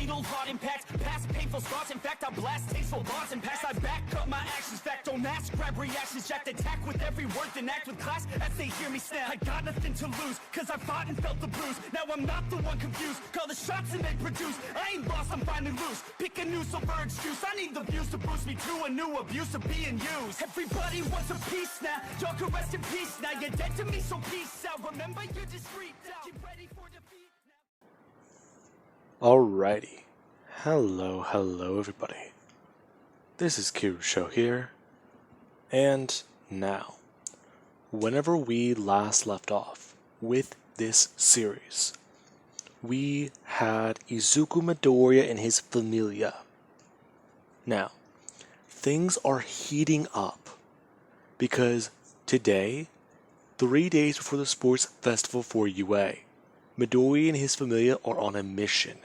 fatal heart impact, past painful scars. In fact, I blast tasteful bars and pass. I back up my actions. Fact, don't ask, grab reactions. Jacked attack with every word, then act with class as they hear me snap. I got nothing to lose, cause I fought and felt the bruise. Now I'm not the one confused. Call the shots and they produce. I ain't lost, I'm finally loose. Pick a new silver excuse. I need the views to boost me to a new abuse of being used. Everybody wants a piece now. Y'all can rest in peace now. You're dead to me, so peace out. Remember, you're discreet now. Get ready for defeat now. Alrighty. Hello everybody. This is Kirusho here. And now, whenever we last left off with this series, we had Izuku Midoriya and his familia. Now, things are heating up because today, 3 days before the sports festival for UA, Midoriya and his familia are on a mission,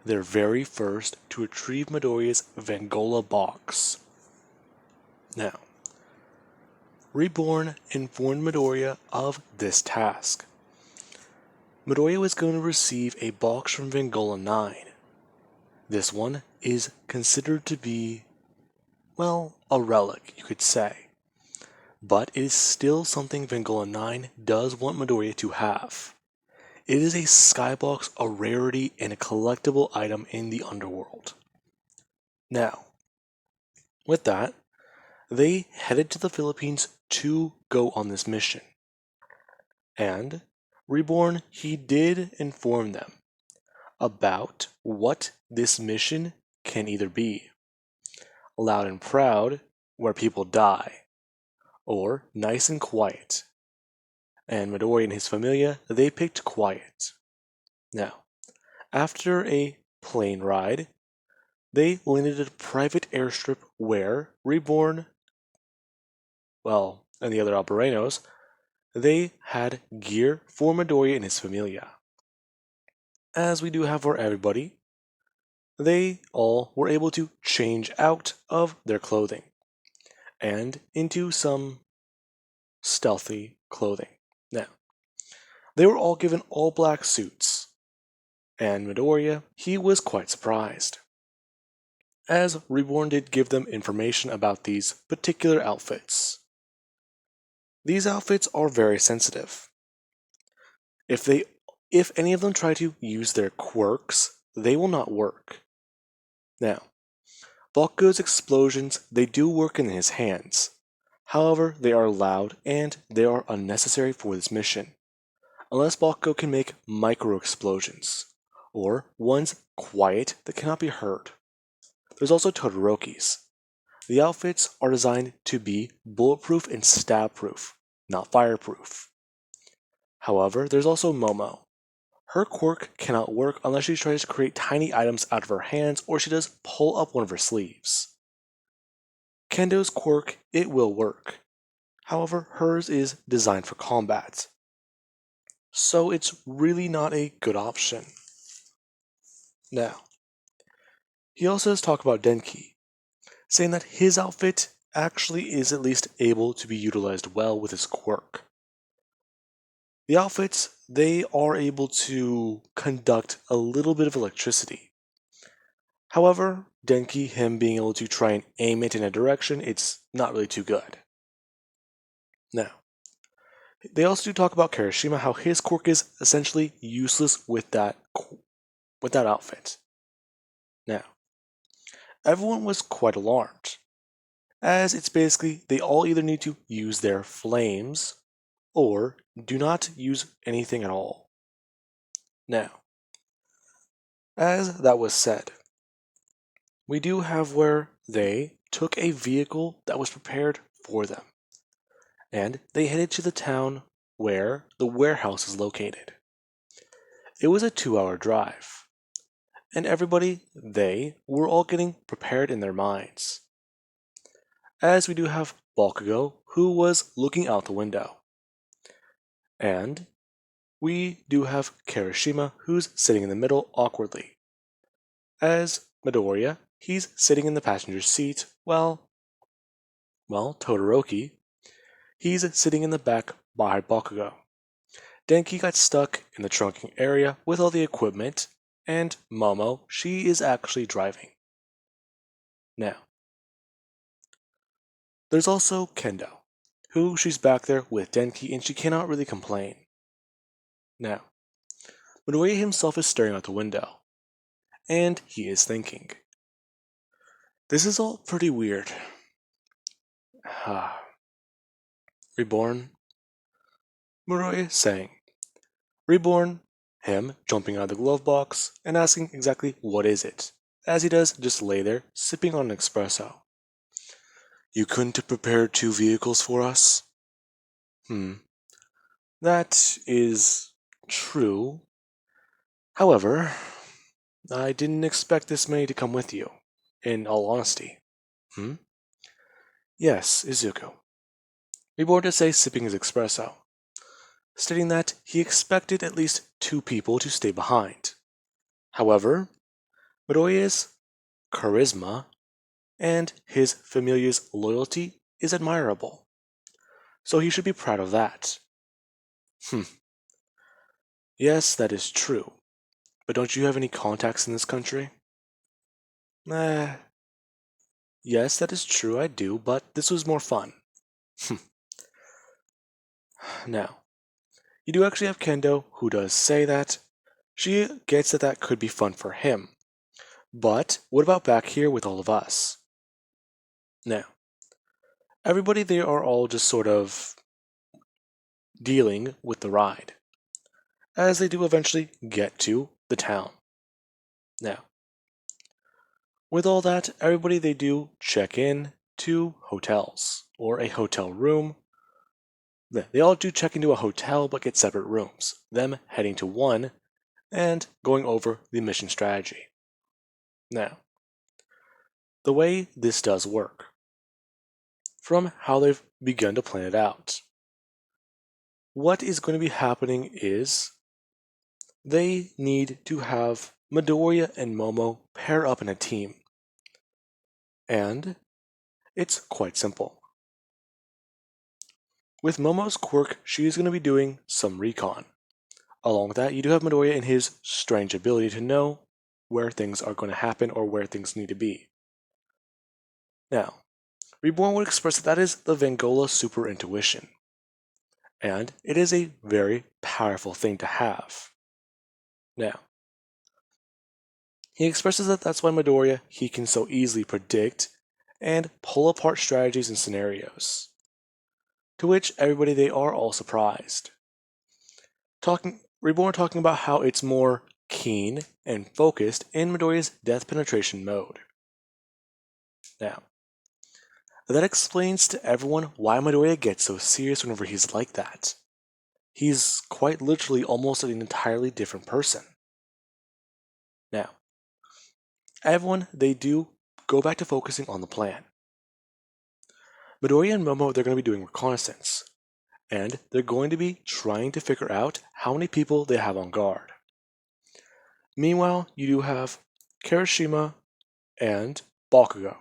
their very first, to retrieve Midoriya's Vengola box. Now, Reborn informed Midoriya of this task. Midoriya was going to receive a box from Vengola 9. This one is considered to be, well, a relic, you could say. But it is still something Vengola 9 does want Midoriya to have. It is a skybox, a rarity, and a collectible item in the underworld. Now, with that, they headed to the Philippines to go on this mission. And Reborn, he did inform them about what this mission can either be. Loud and Proud, where people die, or Nice and Quiet. And Midoriya and his familia, they picked Quiet. Now, after a plane ride, they landed at a private airstrip where Reborn, and the other Albarenos, they had gear for Midoriya and his familia. As we do have for everybody, they all were able to change out of their clothing and into some stealthy clothing. Now, they were all given all black suits, and Midoriya, he was quite surprised, as Reborn did give them information about these particular outfits. These outfits are very sensitive. If any of them try to use their quirks, they will not work. Now, Bakugo's explosions, they do work in his hands. However, they are loud and they are unnecessary for this mission, unless Bakugo can make micro-explosions, or ones quiet that cannot be heard. There's also Todoroki's. The outfits are designed to be bulletproof and stab-proof, not fireproof. However, there's also Momo. Her quirk cannot work unless she tries to create tiny items out of her hands or she does pull up one of her sleeves. Kendo's quirk, it will work. However, hers is designed for combat. So it's really not a good option. Now, he also does talk about Denki, saying that his outfit actually is at least able to be utilized well with his quirk. The outfits, they are able to conduct a little bit of electricity. However, Denki, him being able to try and aim it in a direction, it's not really too good. Now, they also do talk about Kirishima, how his quirk is essentially useless with that outfit. Now, everyone was quite alarmed, as it's basically they all either need to use their flames or do not use anything at all. Now, as that was said, we do have where they took a vehicle that was prepared for them, and they headed to the town where the warehouse is located. It was a 2-hour drive, and everybody, they were all getting prepared in their minds. As we do have Bakugo, who was looking out the window. And we do have Kirishima, who's sitting in the middle awkwardly. As Midoriya, he's sitting in the passenger seat, while Todoroki, he's sitting in the back by Bakugo. Denki got stuck in the trunking area with all the equipment, and Momo, she is actually driving. Now, there's also Kendo, who she's back there with Denki and she cannot really complain. Now, Midoriya himself is staring out the window, and he is thinking. This is all pretty weird. Reborn? Midoriya saying. Reborn, him jumping out of the glove box and asking exactly what is it, as he does just lay there sipping on an espresso. You couldn't have prepared 2 vehicles for us? That is true. However, I didn't expect this many to come with you, in all honesty. Yes, Izuku. Reborn to say sipping his espresso, stating that he expected at least 2 people to stay behind. However, Midoriya's charisma and his familia's loyalty is admirable, so he should be proud of that. Yes, that is true, but don't you have any contacts in this country? Yes, that is true, I do, but this was more fun. Now, you do actually have Kendo, who does say that. She gets that that could be fun for him. But what about back here with all of us? Now, everybody, they are all just sort of dealing with the ride, as they do eventually get to the town. Now, with all that, everybody, they do check in to hotels, or a hotel room. They all do check into a hotel but get separate rooms, them heading to one and going over the mission strategy. Now, the way this does work, from how they've begun to plan it out, what is going to be happening is they need to have Midoriya and Momo pair up in a team. And it's quite simple. With Momo's quirk, she is going to be doing some recon. Along with that, you do have Midoriya and his strange ability to know where things are going to happen or where things need to be. Now, Reborn would express that that is the Vangola super intuition. And it is a very powerful thing to have. Now, he expresses that that's why Midoriya, he can so easily predict and pull apart strategies and scenarios. To which everybody, they are all surprised. Reborn talking about how it's more keen and focused in Midoriya's death penetration mode. Now, that explains to everyone why Midoriya gets so serious whenever he's like that. He's quite literally almost an entirely different person. Now, everyone, they do go back to focusing on the plan. Midoriya and Momo, they're going to be doing reconnaissance, and they're going to be trying to figure out how many people they have on guard. Meanwhile, you do have Kirishima and Bakugo,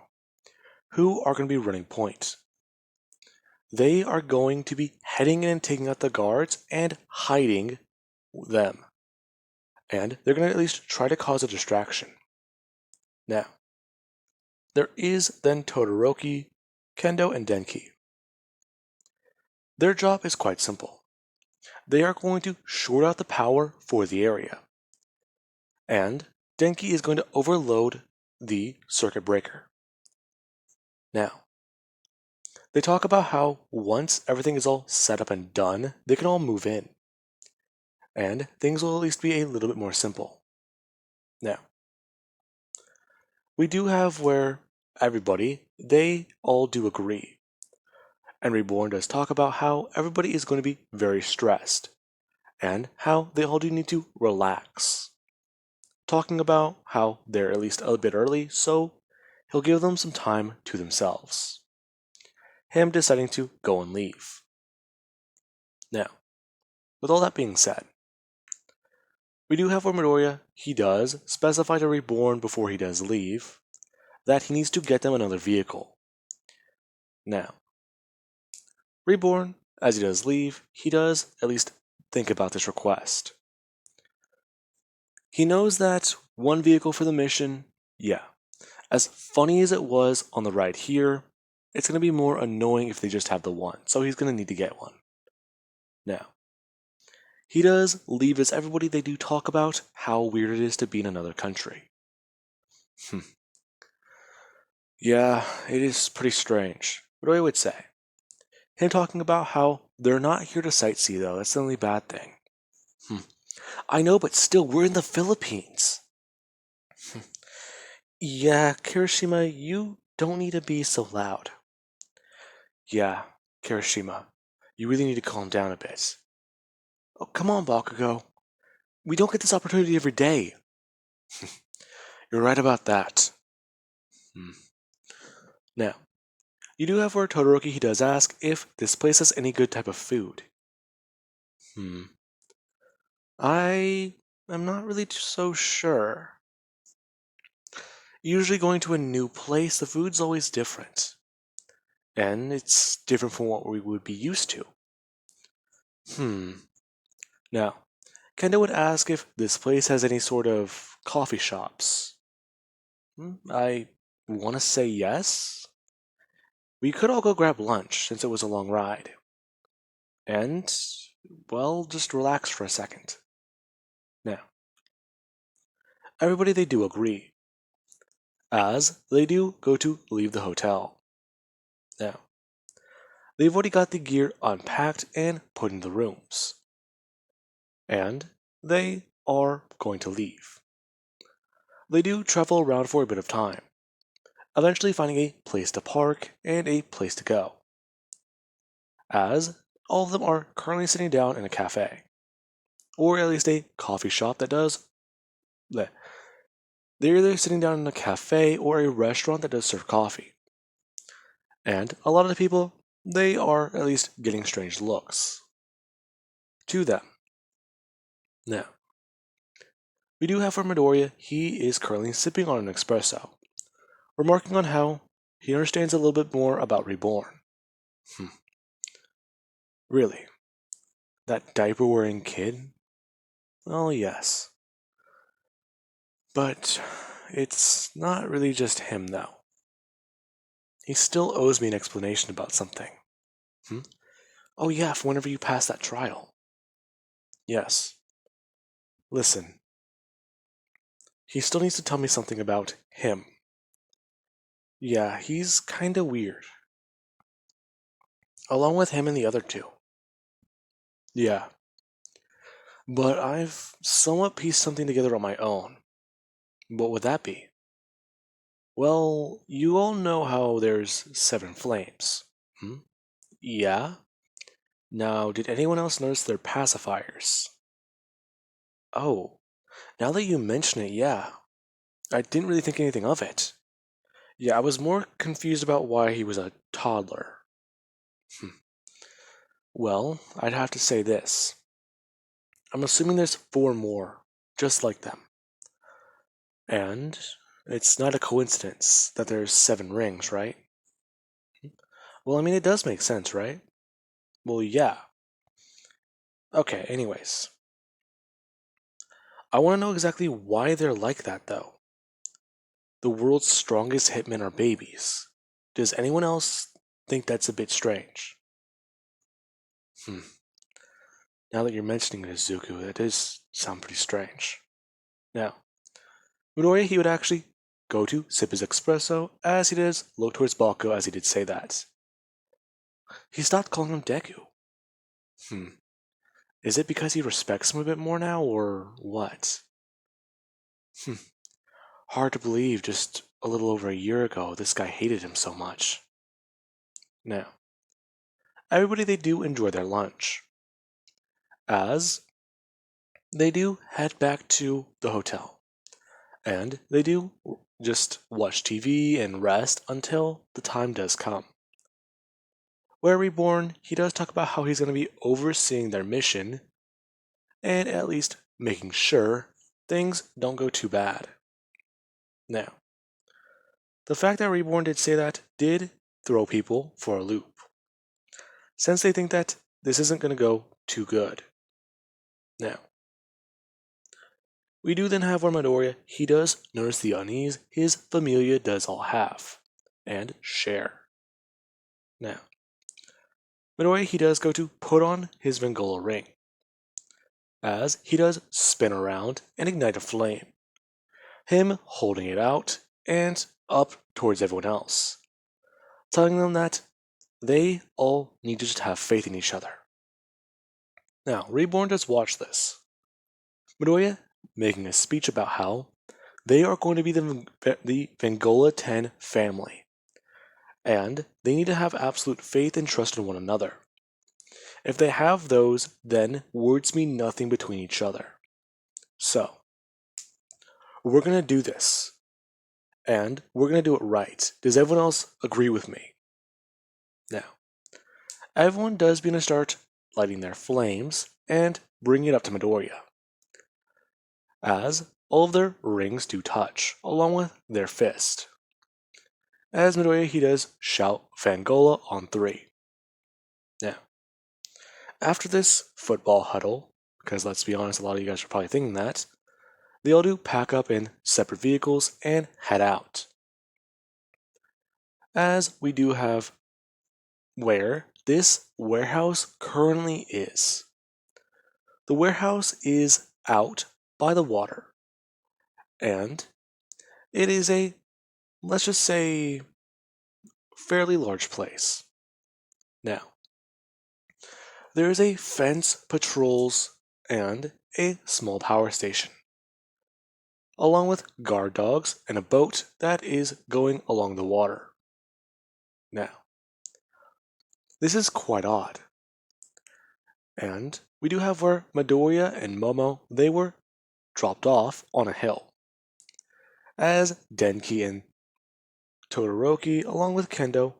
who are going to be running point. They are going to be heading in and taking out the guards and hiding them. And they're going to at least try to cause a distraction. Now, there is then Todoroki, Kendo, and Denki. Their job is quite simple. They are going to short out the power for the area. And Denki is going to overload the circuit breaker. Now, they talk about how once everything is all set up and done, they can all move in. And things will at least be a little bit more simple. Now, we do have where everybody, they all do agree. And Reborn does talk about how everybody is going to be very stressed, and how they all do need to relax. Talking about how they're at least a bit early, so he'll give them some time to themselves. Him deciding to go and leave. Now, with all that being said, we do have where Midoriya, he does specify to Reborn before he does leave, that he needs to get them another vehicle. Now, Reborn, as he does leave, he does at least think about this request. He knows that one vehicle for the mission, yeah. As funny as it was on the ride here, it's going to be more annoying if they just have the one, so he's going to need to get one. Now, he does leave as everybody they do talk about how weird it is to be in another country. Yeah, it is pretty strange. What I would say. Him talking about how they're not here to sightsee though, that's the only bad thing. I know, but still, we're in the Philippines. Yeah, Kirishima, you don't need to be so loud. Yeah, Kirishima, you really need to calm down a bit. Oh, come on, Bakugo. We don't get this opportunity every day. You're right about that. Hmm. Now, you do have for Todoroki, he does ask if this place has any good type of food. I am not really so sure. Usually going to a new place, the food's always different. And it's different from what we would be used to. Now, Kendo would ask if this place has any sort of coffee shops. I want to say yes. We could all go grab lunch since it was a long ride. And, well, just relax for a second. Now, everybody they do agree, as they do go to leave the hotel. Now, they've already got the gear unpacked and put in the rooms. And they are going to leave. They do travel around for a bit of time, eventually finding a place to park and a place to go, as all of them are currently sitting down in a cafe, or at least a coffee shop that does. They're either sitting down in a cafe or a restaurant that does serve coffee. And a lot of the people, they are at least getting strange looks to them. Now, we do have for Midoriya, he is currently sipping on an espresso, remarking on how he understands a little bit more about Reborn. Really? That diaper wearing kid? Oh, yes. But it's not really just him, though. He still owes me an explanation about something. Oh, yeah, for whenever you pass that trial. Yes. Listen. He still needs to tell me something about him. Yeah, he's kinda weird. Along with him and the other two. Yeah. But I've somewhat pieced something together on my own. What would that be? Well, you all know how there's 7 flames. Yeah? Now, did anyone else notice their pacifiers? Oh, now that you mention it, yeah. I didn't really think anything of it. Yeah, I was more confused about why he was a toddler. Well, I'd have to say this. I'm assuming there's 4 more, just like them. And it's not a coincidence that there's 7 rings, right? Well, I mean, it does make sense, right? Well, yeah. Okay, anyways. I want to know exactly why they're like that, though. The world's strongest hitmen are babies. Does anyone else think that's a bit strange? Now that you're mentioning it, Izuku, that does sound pretty strange. Now, Midoriya, he would actually go to sip his espresso, as he does look towards Balko as he did say that. He stopped calling him Deku. Is it because he respects him a bit more now, or what? Hard to believe just a little over a year ago this guy hated him so much. Now, everybody they do enjoy their lunch, as they do head back to the hotel, and they do just watch TV and rest until the time does come. Where Reborn, he does talk about how he's going to be overseeing their mission and at least making sure things don't go too bad. Now, the fact that Reborn did say that did throw people for a loop, since they think that this isn't going to go too good. Now, we do then have where Midoriya, he does notice the unease his familia does all have, and share. Now, Midoriya, he does go to put on his Vengola ring, as he does spin around and ignite a flame, him holding it out and up towards everyone else, telling them that they all need to just have faith in each other. Now, Reborn does watch this. Midoriya making a speech about how they are going to be the Vengola 10 family, and they need to have absolute faith and trust in one another. If they have those, then words mean nothing between each other. So, we're going to do this, and we're going to do it right. Does everyone else agree with me? Now, everyone does begin to start lighting their flames and bringing it up to Midoriya, as all of their rings do touch, along with their fist. As Midoriya, he does shout Fangola on 3. Now, after this football huddle, because let's be honest, a lot of you guys are probably thinking that, they all do pack up in separate vehicles and head out. As we do have where this warehouse currently is. The warehouse is out by the water, and it is a, let's just say, fairly large place. Now, there is a fence, patrols, and a small power station, along with guard dogs and a boat that is going along the water. Now, this is quite odd. And we do have where Midoriya and Momo, they were dropped off on a hill, as Denki and Todoroki, along with Kendo,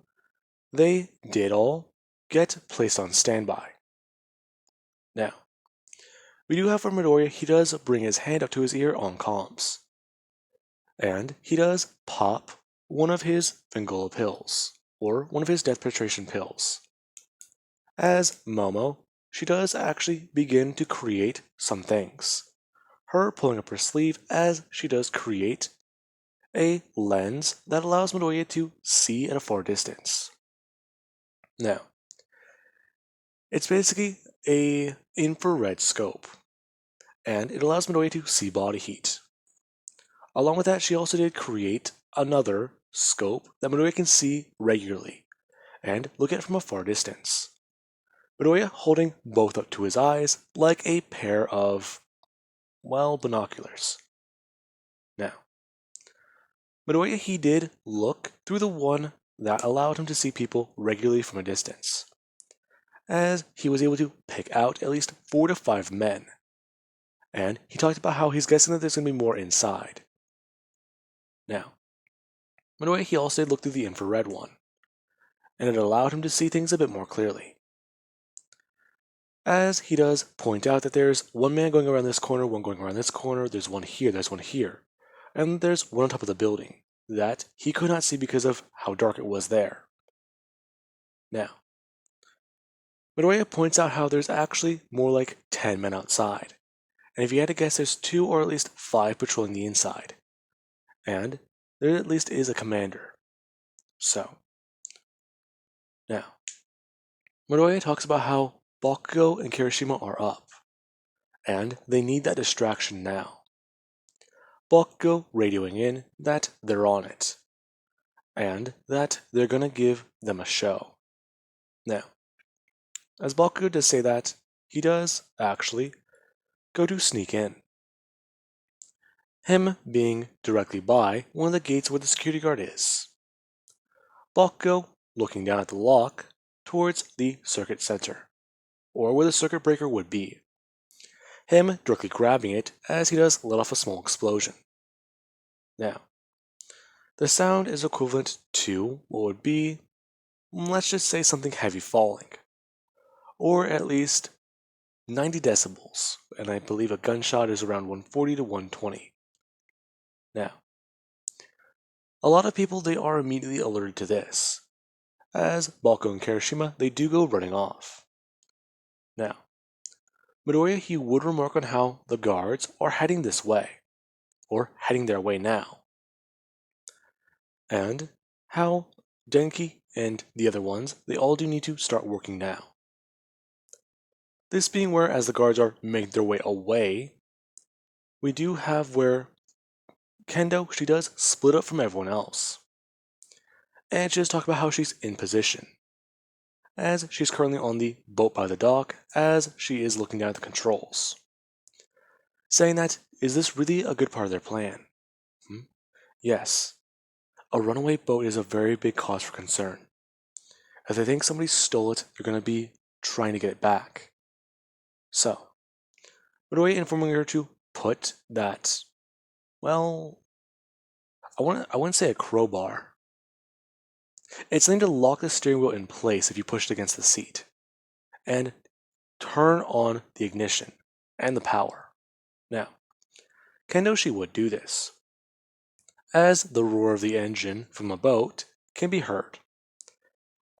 they did all get placed on standby. Now, we do have for Midoriya, he does bring his hand up to his ear on comms, and he does pop one of his Vengola pills, or one of his death penetration pills. As Momo, she does actually begin to create some things. Her pulling up her sleeve as she does create a lens that allows Midoriya to see at a far distance. Now, it's basically a infrared scope, and it allows Midoriya to see body heat. Along with that, she also did create another scope that Midoriya can see regularly and look at from a far distance. Midoriya holding both up to his eyes like a pair of, well, binoculars. Now, Midoriya, he did look through the one that allowed him to see people regularly from a distance, as he was able to pick out at least 4 to 5 men, and he talked about how he's guessing that there's going to be more inside. Now, Midoriya, he also did look through the infrared one, and it allowed him to see things a bit more clearly, as he does point out that there's one man going around this corner, one going around this corner, there's one here, and there's one on top of the building that he could not see because of how dark it was there. Now, Midoriya points out how there's actually more like 10 men outside, and if you had to guess, there's 2 or at least 5 patrolling the inside, and there at least is a commander. So, now, Midoriya talks about how Bakugo and Kirishima are up, and they need that distraction now. Bakugo radioing in that they're on it, and that they're gonna give them a show. Now, as Bakugo does say that, he does actually go to sneak in. Him being directly by one of the gates where the security guard is. Bakugo looking down at the lock towards the circuit center, or where the circuit breaker would be. Him directly grabbing it as he does let off a small explosion. Now, the sound is equivalent to what would be, let's just say, something heavy falling, or at least 90 decibels, and I believe a gunshot is around 140 to 120. Now, a lot of people, they are immediately alerted to this, as Bakugo and Kirishima, they do go running off. Now, Midoriya, he would remark on how the guards are heading this way, or heading their way now. And how Denki and the other ones, they all do need to start working now. This being where, as the guards are making their way away, we do have where Kendo, she does split up from everyone else. And she does talk about how she's in position, as she's currently on the boat by the dock, as she is looking down at the controls. Saying that, is this really a good part of their plan? Yes. A runaway boat is a very big cause for concern. If they think somebody stole it, they're going to be trying to get it back. So, Midoriya informing her to put that, well, I wouldn't say a crowbar. It's something to lock the steering wheel in place if you push it against the seat, and turn on the ignition and the power. Now, Kendoshi would do this, as the roar of the engine from a boat can be heard.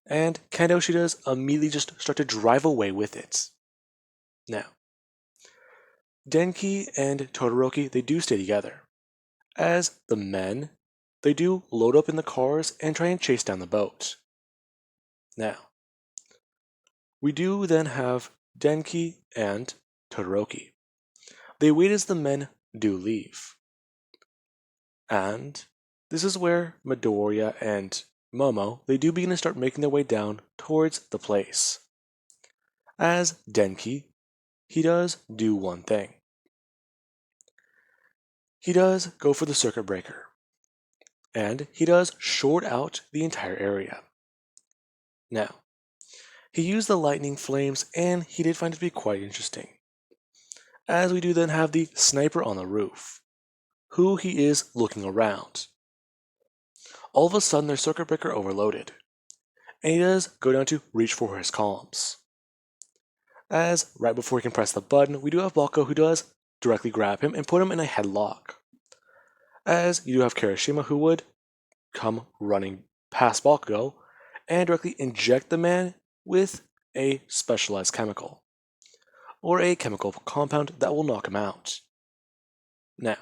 And Kendoshi does immediately just start to drive away with it. Now, Denki and Todoroki, they do stay together, as the men, they do load up in the cars and try and chase down the boat. Now, we do then have Denki and Todoroki. They wait as the men do leave. And this is where Midoriya and Momo, they do begin to start making their way down towards the place. As Denki, he does do one thing. He does go for the circuit breaker. And he does short out the entire area. Now, he used the lightning flames and he did find it to be quite interesting. As we do then have the sniper on the roof, who he is looking around. All of a sudden their circuit breaker overloaded, and he does go down to reach for his comms. As right before he can press the button, we do have Balko who does directly grab him and put him in a headlock. As you do have Kirishima who would come running past Balko and directly inject the man with a specialized chemical, or a chemical compound that will knock him out. Now,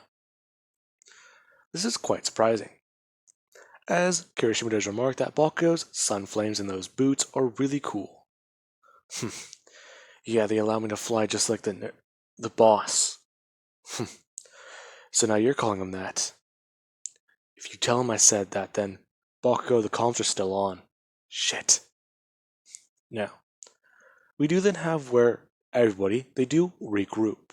this is quite surprising, as Kirishima does remark that Balko's sun flames in those boots are really cool. Yeah, they allow me to fly just like the boss. So now you're calling him that. If you tell him I said that, then Bakugo, the comms are still on. Shit. Now, we do then have where everybody, they do regroup.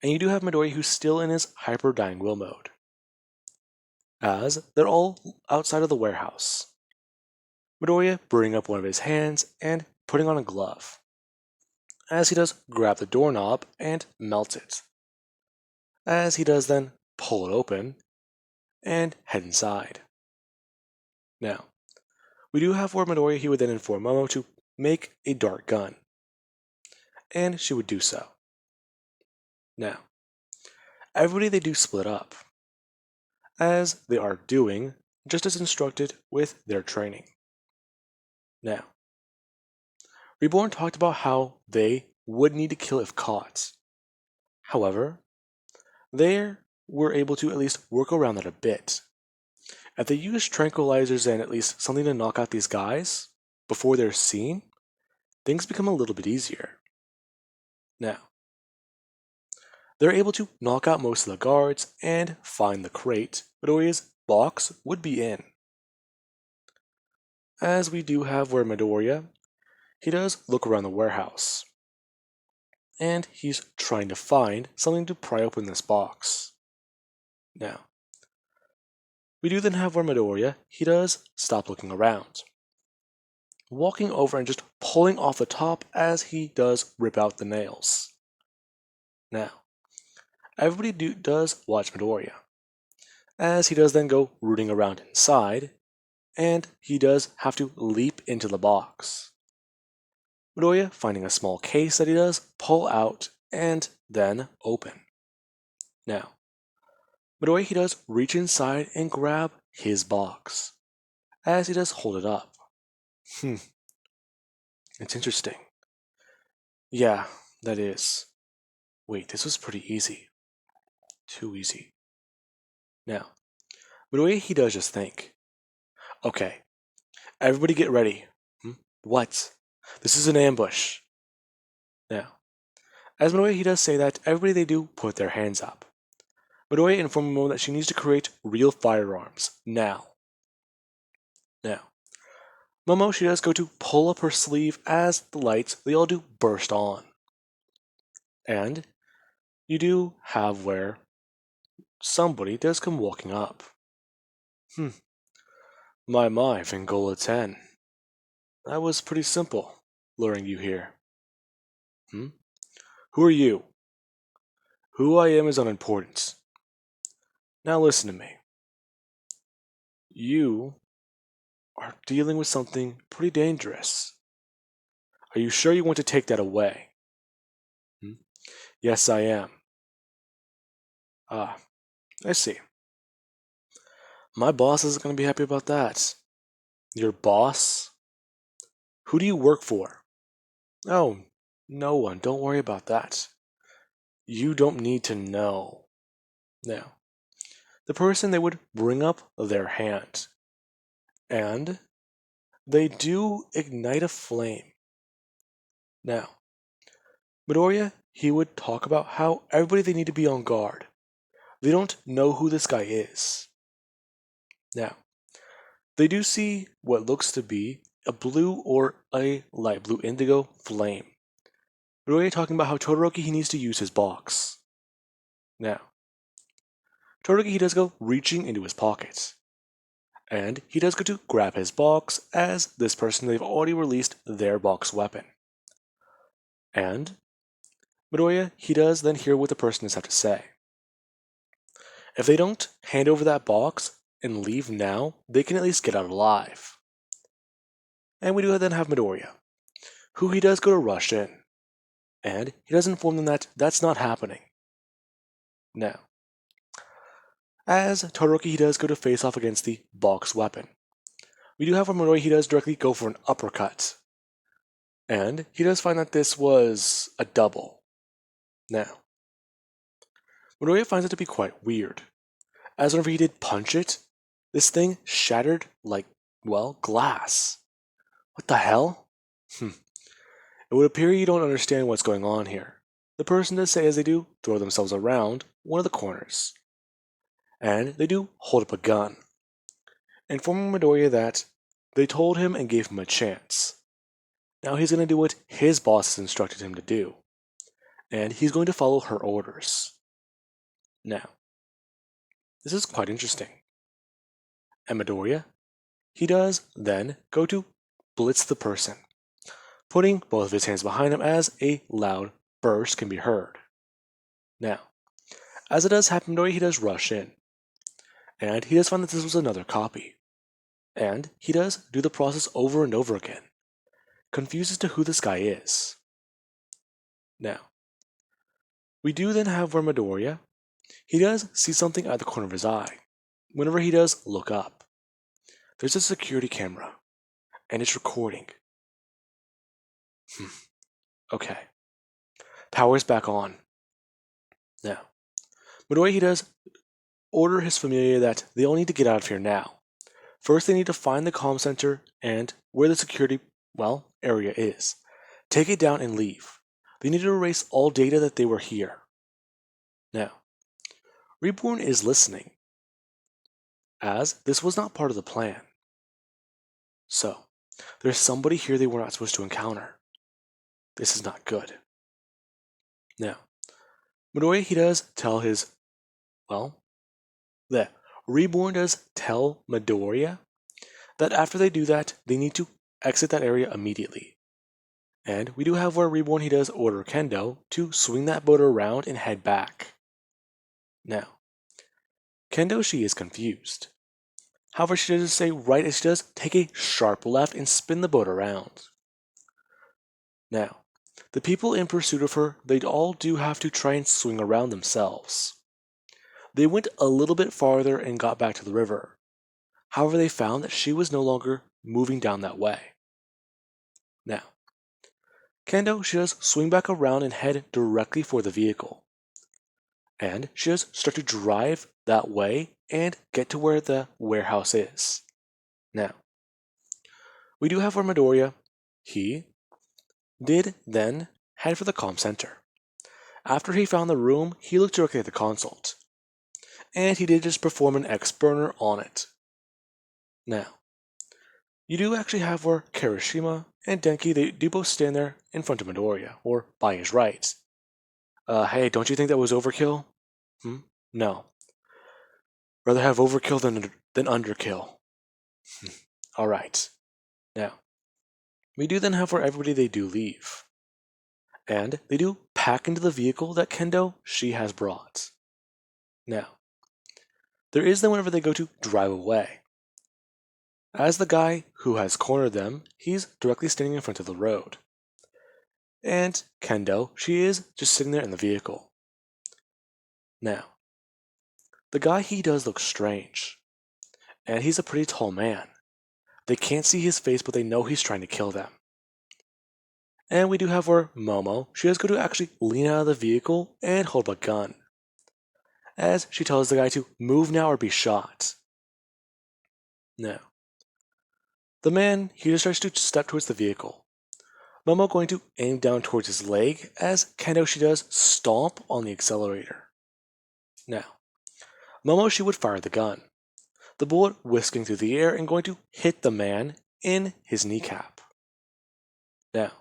And you do have Midoriya who's still in his hyper dying will mode, as they're all outside of the warehouse. Midoriya bringing up one of his hands and putting on a glove, as he does grab the doorknob and melt it, as he does then pull it open and head inside. Now, we do have where Midoriya, he would then inform Momo to make a dart gun, and she would do so. Now, everybody, they do split up, as they are doing just as instructed with their training. Now, Reborn talked about how they would need to kill if caught. However, they were able to at least work around that a bit. If they use tranquilizers and at least something to knock out these guys before they're seen, things become a little bit easier. Now, they're able to knock out most of the guards and find the crate Midoriya's box would be in. As we do have where Midoriya, he does look around the warehouse, and he's trying to find something to pry open this box. Now, we do then have where Midoriya, he does stop looking around, walking over and just pulling off the top as he does rip out the nails. Now, everybody does watch Midoriya, as he does then go rooting around inside, and he does have to leap into the box. Midoriya finding a small case that he does pull out and then open. Now, Midoriya, he does reach inside and grab his box, as he does hold it up. It's interesting. Yeah, that is. Wait, this was pretty easy. Too easy. Now, Midoriya, he does just think, okay, everybody get ready. What? This is an ambush. Now, as Midoriya, he does say that, everybody they do put their hands up. Midoriya informs Momo that she needs to create real firearms, now. Now, Momo, she does go to pull up her sleeve as the lights, they all do burst on. And you do have where somebody does come walking up. My, Vingola 10. That was pretty simple, luring you here. Who are you? Who I am is unimportant. Now listen to me. You are dealing with something pretty dangerous. Are you sure you want to take that away? Yes, I am. Ah, I see. My boss isn't going to be happy about that. Your boss? Who do you work for? Oh, no one. Don't worry about that. You don't need to know. Now, the person they would bring up their hand, and they do ignite a flame. Now, Midoriya, he would talk about how everybody they need to be on guard. They don't know who this guy is. Now, they do see what looks to be a blue or a light blue indigo flame. Midoriya talking about how Todoroki he needs to use his box. Now, Todoroki he does go reaching into his pockets. And he does go to grab his box as this person they've already released their box weapon. And Midoriya, he does then hear what the person has to say. If they don't hand over that box and leave now, they can at least get out alive. And we do then have Midoriya, who he does go to rush in. And he does inform them that that's not happening. Now, as Todoroki he does go to face off against the box weapon, we do have where Midoriya he does directly go for an uppercut. And he does find that this was a double. Now, Midoriya finds it to be quite weird, as whenever he did punch it, this thing shattered like, well, glass. What the hell? It would appear you don't understand what's going on here. The person does say as they do throw themselves around one of the corners. And they do hold up a gun, informing Midoriya that they told him and gave him a chance. Now he's going to do what his boss has instructed him to do, and he's going to follow her orders. Now, this is quite interesting. And Midoriya, he does then go to blitz the person, putting both of his hands behind him as a loud burst can be heard. Now, as it does happen, Midoriya, he does rush in, and he does find that this was another copy. And he does do the process over and over again, confused as to who this guy is. Now, we do then have where Midoriya, he does see something at the corner of his eye. Whenever he does look up, there's a security camera, and it's recording. Okay. Power's back on. Now, Midoriya, he does order his familia that they all need to get out of here now. First, they need to find the comm center and where the security, area is. Take it down and leave. They need to erase all data that they were here. Now, Reborn is listening, as this was not part of the plan. So, there's somebody here they were not supposed to encounter. This is not good. Now, Midoriya, he does tell his, the Reborn does tell Midoriya that after they do that, they need to exit that area immediately. And we do have where Reborn, he does order Kendo to swing that boat around and head back. Now, Kendo, she is confused. However, she does say right as she does, take a sharp left and spin the boat around. Now, the people in pursuit of her, they all do have to try and swing around themselves. They went a little bit farther and got back to the river. However, they found that she was no longer moving down that way. Now, Kendo, she does swing back around and head directly for the vehicle. And she does start to drive that way and get to where the warehouse is. Now, we do have our Midoriya. He did then head for the comm center. After he found the room, he looked directly at the console. And he did just perform an X burner on it. Now, you do actually have where Kirishima and Denki, they do both stand there in front of Midoriya, or by his right. Hey, don't you think that was overkill? No. Rather have overkill than underkill. Alright. Now, we do then have where everybody they do leave. And they do pack into the vehicle that Kendo, she has brought. Now, there is then whenever they go to drive away. As the guy who has cornered them, he's directly standing in front of the road. And Kendo, she is just sitting there in the vehicle. Now, the guy he does look strange. And he's a pretty tall man. They can't see his face, but they know he's trying to kill them. And we do have where Momo, she is going to actually lean out of the vehicle and hold up a gun. As she tells the guy to move now or be shot. Now, the man, he just starts to step towards the vehicle. Momo going to aim down towards his leg as Kendo, she does stomp on the accelerator. Now, Momo, she would fire the gun. The bullet whisking through the air and going to hit the man in his kneecap. Now,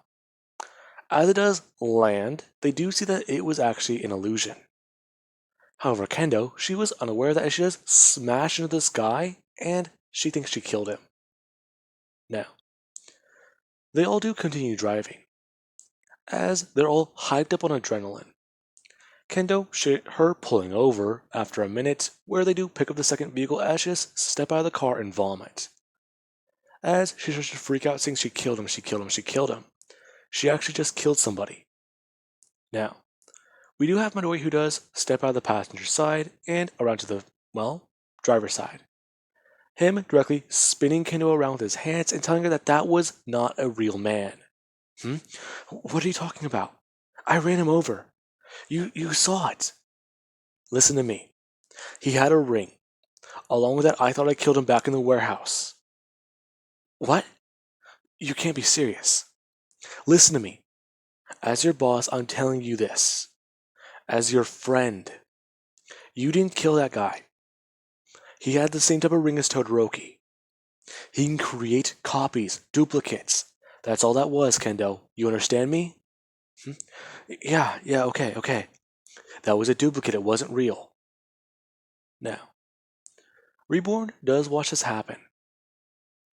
as it does land, they do see that it was actually an illusion. However, Kendo, she was unaware that she does smash into this guy and she thinks she killed him. Now, they all do continue driving, as they're all hyped up on adrenaline. Kendo, her pulling over after a minute, where they do pick up the second vehicle as she just step out of the car and vomit. As she starts to freak out saying she killed him, she killed him, she killed him. She actually just killed somebody. Now, we do have Midori who does step out of the passenger side and around to the, driver's side. Him directly spinning Kendo around with his hands and telling her that that was not a real man. What are you talking about? I ran him over. You saw it. Listen to me. He had a ring. Along with that, I thought I killed him back in the warehouse. What? You can't be serious. Listen to me. As your boss, I'm telling you this. As your friend. You didn't kill that guy. He had the same type of ring as Todoroki. He can create copies, duplicates. That's all that was, Kendo. You understand me? Yeah, okay. That was a duplicate, it wasn't real. Now, Reborn does watch this happen.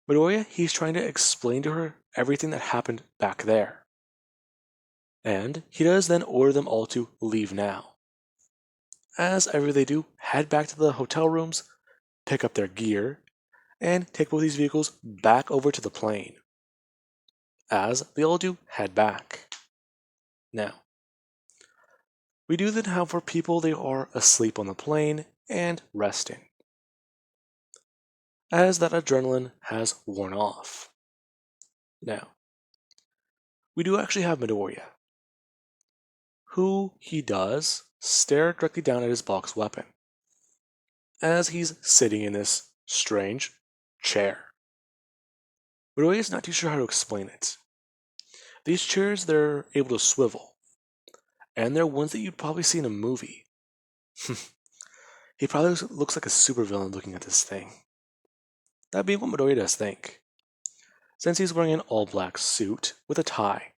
Midoriya, he's trying to explain to her everything that happened back there. And he does then order them all to leave now. As ever they do, head back to the hotel rooms, pick up their gear, and take both these vehicles back over to the plane. As they all do head back. Now, we do then have where people they are asleep on the plane and resting. As that adrenaline has worn off. Now, we do actually have Midoriya, who he does stare directly down at his box weapon as he's sitting in this strange chair. Midoriya is not too sure how to explain it. These chairs, they're able to swivel, and they're ones that you'd probably see in a movie. He probably looks like a supervillain looking at this thing. That'd be what Midoriya does think, since he's wearing an all-black suit with a tie,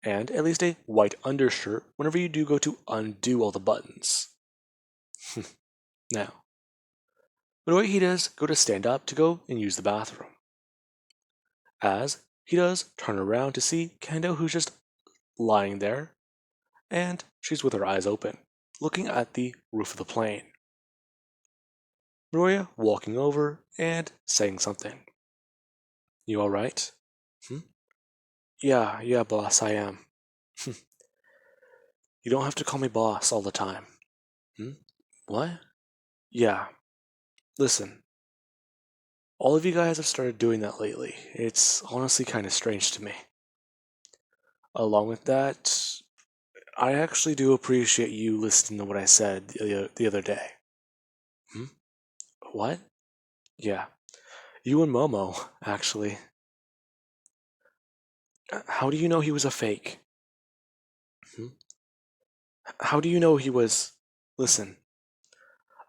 and at least a white undershirt whenever you do go to undo all the buttons. Now, Midoriya he does go to stand up to go and use the bathroom, as he does turn around to see Kendo who's just lying there, and she's with her eyes open, looking at the roof of the plane. Midoriya walking over and saying something. You alright? Yeah, boss, I am. You don't have to call me boss all the time. What? Yeah. Listen. All of you guys have started doing that lately. It's honestly kind of strange to me. Along with that, I actually do appreciate you listening to what I said the other day. Hmm? What? Yeah, you and Momo, actually. How do you know he was a fake? Hmm? How do you know he was. Listen,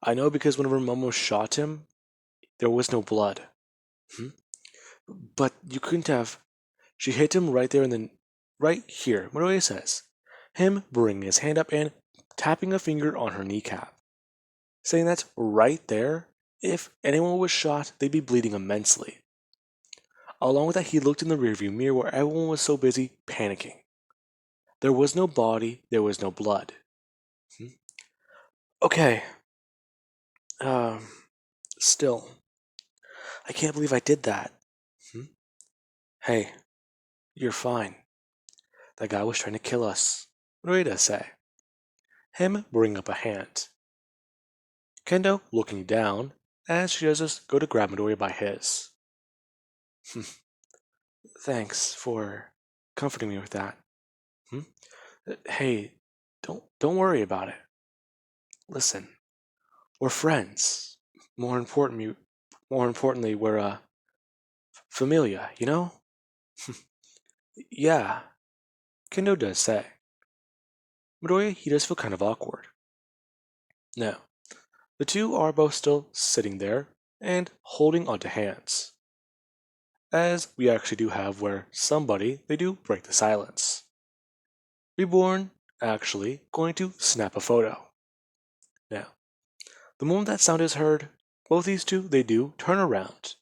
I know because whenever Momo shot him, there was no blood. Hmm? But you couldn't have. She hit him right there and then. Right here, what it says. Him bringing his hand up and tapping a finger on her kneecap. Saying that's right there. If anyone was shot, they'd be bleeding immensely. Along with that, he looked in the rearview mirror where everyone was so busy panicking. There was no body, there was no blood. Hmm? Okay. Um, Still, I can't believe I did that. Hmm? Hey, you're fine. That guy was trying to kill us. What do you say? Him bring up a hand. Kendo looking down, as she does this, go to grab Midoriya by his. Thanks for comforting me with that. Hmm? Hey, don't worry about it. Listen, we're friends. More importantly, we're familia, you know? Yeah, Kendo does say. Midoriya, he does feel kind of awkward. Now, the two are both still sitting there and holding onto hands. As we actually do have where somebody, they do break the silence. Reborn, actually, going to snap a photo. Now, the moment that sound is heard, both these two, they do turn around.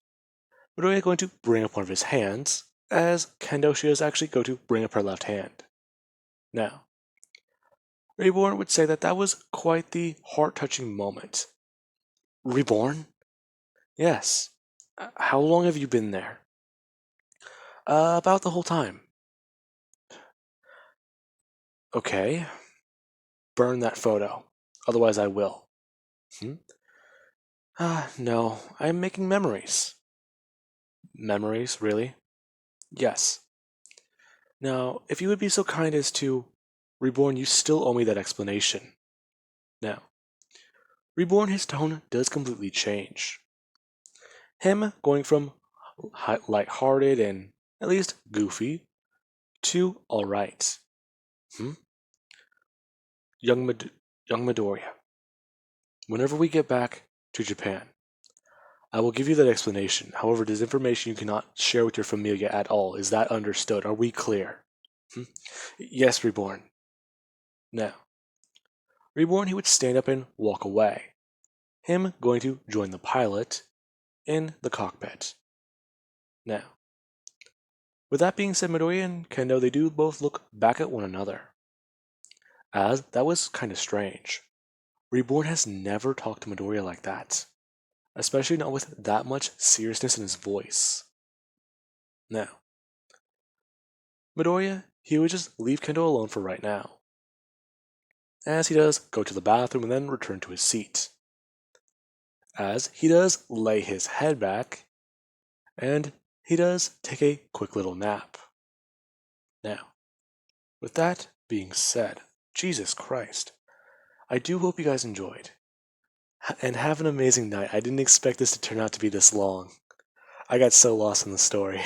Midoriya going to bring up one of his hands, as Kendo she does actually go to bring up her left hand. Now, Reborn would say that that was quite the heart-touching moment. Reborn? Yes. How long have you been there? About the whole time. Okay. Burn that photo. Otherwise I will. Hmm? No. I'm making memories. Memories, really? Yes. Now, if you would be so kind as to... Reborn, you still owe me that explanation. Now, Reborn, his tone does completely change. Him going from light-hearted and at least goofy to alright. Hmm? Young, young Midoriya, whenever we get back to Japan, I will give you that explanation. However, this information you cannot share with your familia at all. Is that understood? Are we clear? Hmm? Yes, Reborn. Now, Reborn, he would stand up and walk away. Him going to join the pilot in the cockpit. Now, with that being said, Midoriya and Kendo, they do both look back at one another. As that was kind of strange. Reborn has never talked to Midoriya like that, especially not with that much seriousness in his voice. Now, Midoriya, he would just leave Kendo alone for right now, as he does go to the bathroom and then return to his seat. As he does lay his head back, and he does take a quick little nap. Now, with that being said, Jesus Christ, I do hope you guys enjoyed. And have an amazing night. I didn't expect this to turn out to be this long. I got so lost in the story.